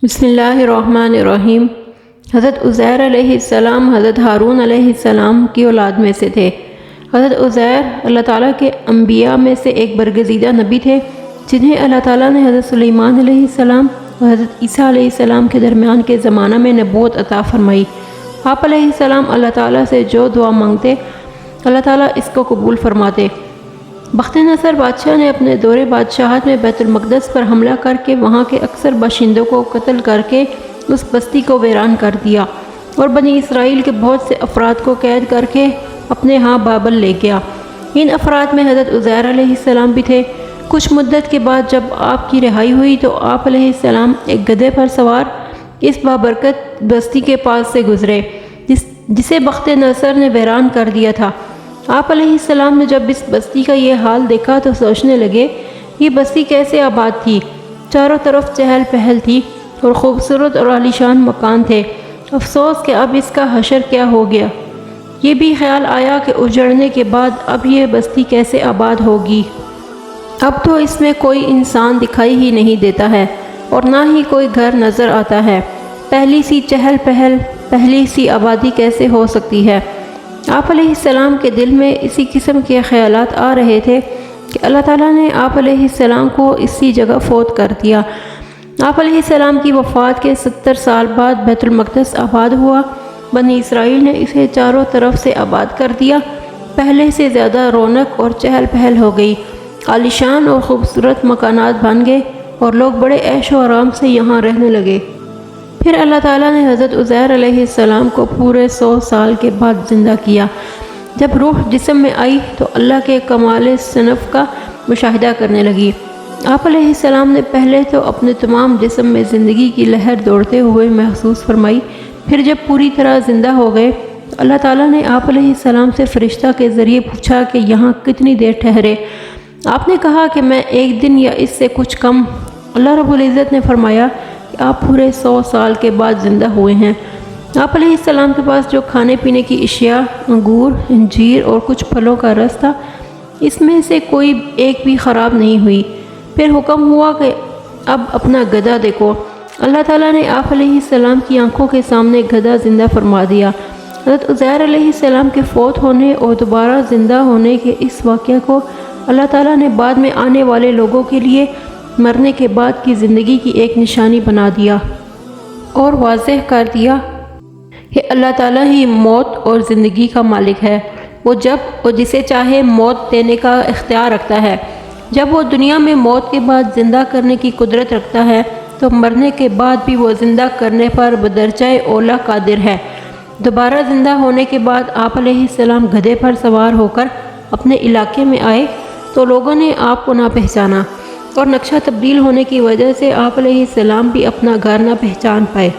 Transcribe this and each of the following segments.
بسم اللہ الرحمن الرحیم۔ حضرت عزیر علیہ السلام حضرت ہارون علیہ السلام کی اولاد میں سے تھے۔ حضرت عزیر اللہ تعالیٰ کے انبیاء میں سے ایک برگزیدہ نبی تھے، جنہیں اللہ تعالیٰ نے حضرت سلیمان علیہ السلام اور حضرت عیسیٰ علیہ السلام کے درمیان کے زمانہ میں نبوت عطا فرمائی۔ آپ علیہ السلام اللہ تعالیٰ سے جو دعا مانگتے اللہ تعالیٰ اس کو قبول فرماتے۔ بخت نصر بادشاہ نے اپنے دور بادشاہت میں بیت المقدس پر حملہ کر کے وہاں کے اکثر باشندوں کو قتل کر کے اس بستی کو ویران کر دیا اور بنی اسرائیل کے بہت سے افراد کو قید کر کے اپنے ہاں بابل لے گیا۔ ان افراد میں حضرت عزیر علیہ السلام بھی تھے۔ کچھ مدت کے بعد جب آپ کی رہائی ہوئی تو آپ علیہ السلام ایک گدھے پر سوار اس بابرکت بستی کے پاس سے گزرے جسے بخت نصر نے ویران کر دیا تھا۔ آپ علیہ السلام نے جب اس بستی کا یہ حال دیکھا تو سوچنے لگے، یہ بستی کیسے آباد تھی، چاروں طرف چہل پہل تھی اور خوبصورت اور عالیشان مکان تھے، افسوس کہ اب اس کا حشر کیا ہو گیا۔ یہ بھی خیال آیا کہ اجڑنے کے بعد اب یہ بستی کیسے آباد ہوگی، اب تو اس میں کوئی انسان دکھائی ہی نہیں دیتا ہے اور نہ ہی کوئی گھر نظر آتا ہے، پہلی سی چہل پہل، پہلی سی آبادی کیسے ہو سکتی ہے۔ آپ علیہ السلام کے دل میں اسی قسم کے خیالات آ رہے تھے کہ اللہ تعالیٰ نے آپ علیہ السلام کو اسی جگہ فوت کر دیا۔ آپ علیہ السلام کی وفات کے 70 سال بعد بیت المقدس آباد ہوا۔ بنی اسرائیل نے اسے چاروں طرف سے آباد کر دیا، پہلے سے زیادہ رونق اور چہل پہل ہو گئی، عالیشان اور خوبصورت مکانات بن گئے اور لوگ بڑے عیش و آرام سے یہاں رہنے لگے۔ پھر اللہ تعالیٰ نے حضرت عزیر علیہ السلام کو پورے 100 سال کے بعد زندہ کیا۔ جب روح جسم میں آئی تو اللہ کے کمال صنف کا مشاہدہ کرنے لگی۔ آپ علیہ السلام نے پہلے تو اپنے تمام جسم میں زندگی کی لہر دوڑتے ہوئے محسوس فرمائی، پھر جب پوری طرح زندہ ہو گئے تو اللہ تعالیٰ نے آپ علیہ السلام سے فرشتہ کے ذریعے پوچھا کہ یہاں کتنی دیر ٹھہرے۔ آپ نے کہا کہ میں 1 دن یا اس سے کچھ کم۔ اللہ رب العزت نے فرمایا کہ آپ پورے 100 سال کے بعد زندہ ہوئے ہیں۔ آپ علیہ السلام کے پاس جو کھانے پینے کی اشیاء، انگور، انجیر اور کچھ پھلوں کا رس تھا، اس میں سے کوئی ایک بھی خراب نہیں ہوئی۔ پھر حکم ہوا کہ اب اپنا گدھا دیکھو۔ اللہ تعالیٰ نے آپ علیہ السلام کی آنکھوں کے سامنے گدھا زندہ فرما دیا۔ حضرت عزیر علیہ السلام کے فوت ہونے اور دوبارہ زندہ ہونے کے اس واقعہ کو اللہ تعالیٰ نے بعد میں آنے والے لوگوں کے لیے مرنے کے بعد کی زندگی کی ایک نشانی بنا دیا اور واضح کر دیا کہ اللہ تعالیٰ ہی موت اور زندگی کا مالک ہے۔ وہ جب اور جسے چاہے موت دینے کا اختیار رکھتا ہے۔ جب وہ دنیا میں موت کے بعد زندہ کرنے کی قدرت رکھتا ہے تو مرنے کے بعد بھی وہ زندہ کرنے پر بدرجہ اولیٰ قادر ہے۔ دوبارہ زندہ ہونے کے بعد آپ علیہ السلام گدھے پر سوار ہو کر اپنے علاقے میں آئے تو لوگوں نے آپ کو نہ پہچانا اور نقشہ تبدیل ہونے کی وجہ سے آپ علیہ السلام بھی اپنا گھر نہ پہچان پائے۔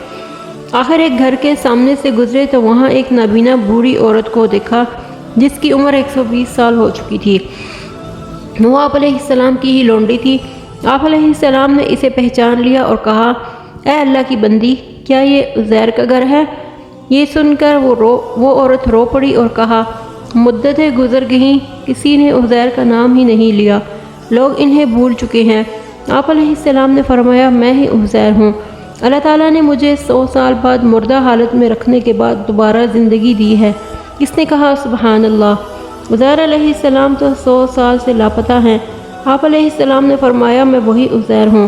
آخر ایک گھر کے سامنے سے گزرے تو وہاں ایک نابینا بوڑھی عورت کو دیکھا جس کی عمر 120 سال ہو چکی تھی۔ وہ آپ علیہ السلام کی ہی لونڈی تھی۔ آپ علیہ السلام نے اسے پہچان لیا اور کہا، اے اللہ کی بندی، کیا یہ عزیر کا گھر ہے؟ یہ سن کر وہ عورت رو پڑی اور کہا، مدتیں گزر گئیں، کسی نے عزیر کا نام ہی نہیں لیا، لوگ انہیں بھول چکے ہیں۔ آپ علیہ السلام نے فرمایا، میں ہی عزیر ہوں۔ اللہ تعالیٰ نے مجھے 100 سال بعد مردہ حالت میں رکھنے کے بعد دوبارہ زندگی دی ہے۔ اس نے کہا، سبحان اللہ، عزیر علیہ السلام تو 100 سال سے لاپتہ ہیں۔ آپ علیہ السلام نے فرمایا، میں وہی عزیر ہوں۔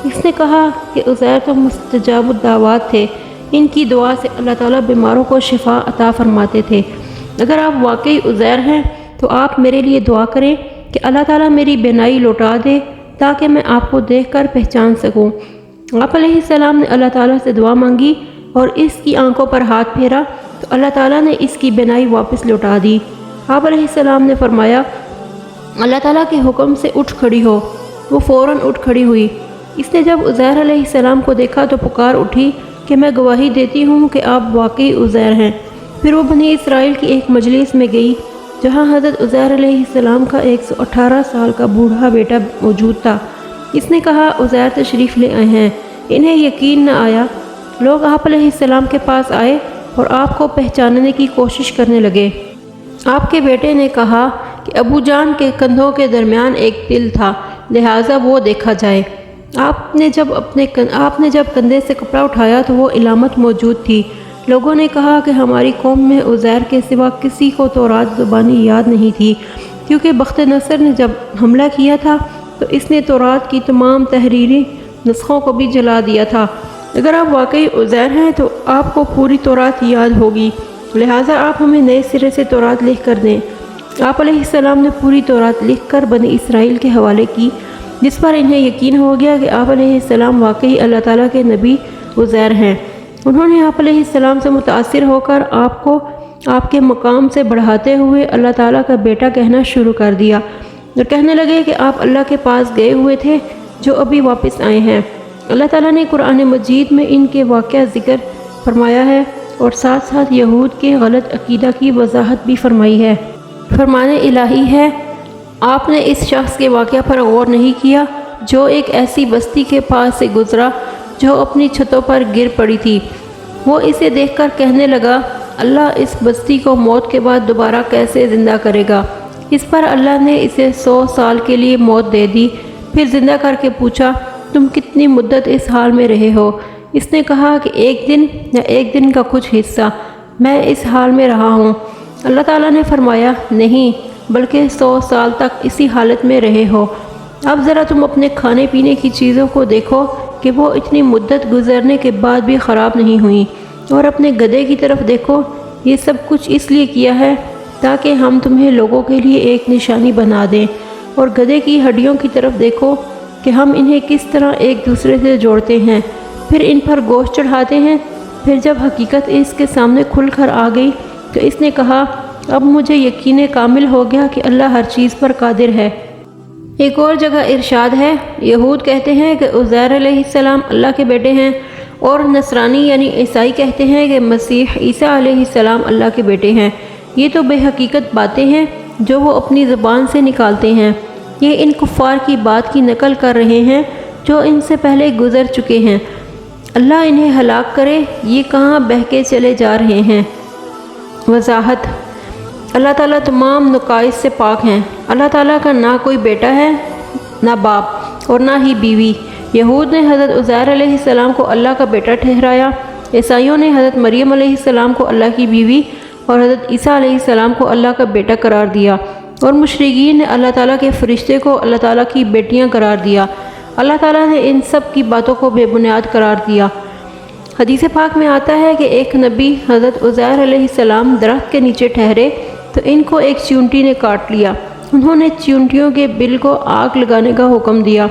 اس نے کہا کہ عزیر تو مستجاب الدعوات تھے، ان کی دعا سے اللہ تعالیٰ بیماروں کو شفا عطا فرماتے تھے۔ اگر آپ واقعی عزیر ہیں تو آپ میرے لیے دعا کریں کہ اللہ تعالیٰ میری بینائی لوٹا دے تاکہ میں آپ کو دیکھ کر پہچان سکوں۔ آپ علیہ السلام نے اللہ تعالیٰ سے دعا مانگی اور اس کی آنکھوں پر ہاتھ پھیرا تو اللہ تعالیٰ نے اس کی بینائی واپس لوٹا دی۔ آپ علیہ السلام نے فرمایا، اللہ تعالیٰ کے حکم سے اٹھ کھڑی ہو۔ وہ فوراً اٹھ کھڑی ہوئی۔ اس نے جب عزیر علیہ السلام کو دیکھا تو پکار اٹھی کہ میں گواہی دیتی ہوں کہ آپ واقعی عزیر ہیں۔ پھر وہ بنی اسرائیل کی ایک مجلس میں گئی جہاں حضرت عزیر علیہ السلام کا 118 سال کا بوڑھا بیٹا موجود تھا۔ اس نے کہا، عزیر تشریف لے آئے ہیں۔ انہیں یقین نہ آیا۔ لوگ آپ علیہ السلام کے پاس آئے اور آپ کو پہچاننے کی کوشش کرنے لگے۔ آپ کے بیٹے نے کہا کہ ابو جان کے کندھوں کے درمیان ایک دل تھا، لہٰذا وہ دیکھا جائے۔ آپ نے جب کندھے سے کپڑا اٹھایا تو وہ علامت موجود تھی۔ لوگوں نے کہا کہ ہماری قوم میں عزیر کے سوا کسی کو تورات زبانی یاد نہیں تھی، کیونکہ بخت نصر نے جب حملہ کیا تھا تو اس نے تورات کی تمام تحریری نسخوں کو بھی جلا دیا تھا۔ اگر آپ واقعی عزیر ہیں تو آپ کو پوری تورات یاد ہوگی، لہٰذا آپ ہمیں نئے سرے سے تورات لکھ کر دیں۔ آپ علیہ السلام نے پوری تورات لکھ کر بنی اسرائیل کے حوالے کی، جس پر انہیں یقین ہو گیا کہ آپ علیہ السلام واقعی اللہ تعالیٰ کے نبی عزیر ہیں۔ انہوں نے آپ علیہ السلام سے متاثر ہو کر آپ کو آپ کے مقام سے بڑھاتے ہوئے اللہ تعالیٰ کا بیٹا کہنا شروع کر دیا، اور کہنے لگے کہ آپ اللہ کے پاس گئے ہوئے تھے جو ابھی واپس آئے ہیں۔ اللہ تعالیٰ نے قرآن مجید میں ان کے واقعہ ذکر فرمایا ہے اور ساتھ ساتھ یہود کے غلط عقیدہ کی وضاحت بھی فرمائی ہے۔ فرمان الہی ہے، آپ نے اس شخص کے واقعہ پر غور نہیں کیا جو ایک ایسی بستی کے پاس سے گزرا جو اپنی چھتوں پر گر پڑی تھی۔ وہ اسے دیکھ کر کہنے لگا، اللہ اس بستی کو موت کے بعد دوبارہ کیسے زندہ کرے گا؟ اس پر اللہ نے اسے 100 سال کے لیے موت دے دی، پھر زندہ کر کے پوچھا، تم کتنی مدت اس حال میں رہے ہو؟ اس نے کہا کہ 1 دن یا 1 دن کا کچھ حصہ، میں اس حال میں رہا ہوں۔ اللہ تعالیٰ نے فرمایا، نہیں بلکہ 100 سال تک اسی حالت میں رہے ہو۔ اب ذرا تم اپنے کھانے پینے کی چیزوں کو دیکھو کہ وہ اتنی مدت گزرنے کے بعد بھی خراب نہیں ہوئیں، اور اپنے گدھے کی طرف دیکھو، یہ سب کچھ اس لیے کیا ہے تاکہ ہم تمہیں لوگوں کے لیے ایک نشانی بنا دیں، اور گدھے کی ہڈیوں کی طرف دیکھو کہ ہم انہیں کس طرح ایک دوسرے سے جوڑتے ہیں، پھر ان پر گوشت چڑھاتے ہیں۔ پھر جب حقیقت اس کے سامنے کھل کر آ گئی تو اس نے کہا، اب مجھے یقین کامل ہو گیا کہ اللہ ہر چیز پر قادر ہے۔ ایک اور جگہ ارشاد ہے، یہود کہتے ہیں کہ عزیر علیہ السلام اللہ کے بیٹے ہیں، اور نصرانی یعنی عیسائی کہتے ہیں کہ مسیح عیسیٰ علیہ السلام اللہ کے بیٹے ہیں۔ یہ تو بے حقیقت باتیں ہیں جو وہ اپنی زبان سے نکالتے ہیں۔ یہ ان کفار کی بات کی نقل کر رہے ہیں جو ان سے پہلے گزر چکے ہیں۔ اللہ انہیں ہلاک کرے، یہ کہاں بہکے چلے جا رہے ہیں۔ وضاحت: اللہ تعالیٰ تمام نقائص سے پاک ہیں۔ اللہ تعالیٰ کا نہ کوئی بیٹا ہے، نہ باپ، اور نہ ہی بیوی۔ یہود نے حضرت عزیر علیہ السلام کو اللہ کا بیٹا ٹھہرایا، عیسائیوں نے حضرت مریم علیہ السلام کو اللہ کی بیوی اور حضرت عیسیٰ علیہ السلام کو اللہ کا بیٹا قرار دیا، اور مشرکین نے اللہ تعالیٰ کے فرشتے کو اللہ تعالیٰ کی بیٹیاں قرار دیا۔ اللہ تعالیٰ نے ان سب کی باتوں کو بے بنیاد قرار دیا۔ حدیث پاک میں آتا ہے کہ ایک نبی حضرت عزیر علیہ السلام درخت کے نیچے ٹھہرے تو ان کو ایک چیونٹی نے کاٹ لیا۔ انہوں نے چیونٹیوں کے بل کو آگ لگانے کا حکم دیا،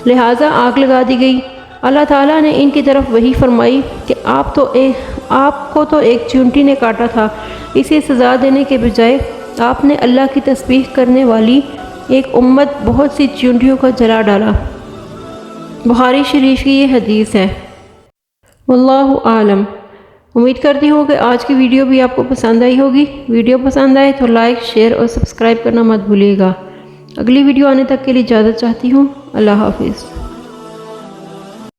لہٰذا آگ لگا دی گئی۔ اللہ تعالیٰ نے ان کی طرف وحی فرمائی کہ آپ کو تو ایک چیونٹی نے کاٹا تھا، اسے سزا دینے کے بجائے آپ نے اللہ کی تسبیح کرنے والی ایک امت بہت سی چیونٹیوں کا جلا ڈالا۔ بخاری شریف کی یہ حدیث ہے۔ واللہ عالم۔ امید کرتی ہوں کہ آج کی ویڈیو بھی آپ کو پسند آئی ہوگی۔ ویڈیو پسند آئے تو لائک، شیئر اور سبسکرائب کرنا مت بھولیے گا۔ اگلی ویڈیو آنے تک کے لیے اجازت چاہتی ہوں۔ اللہ حافظ۔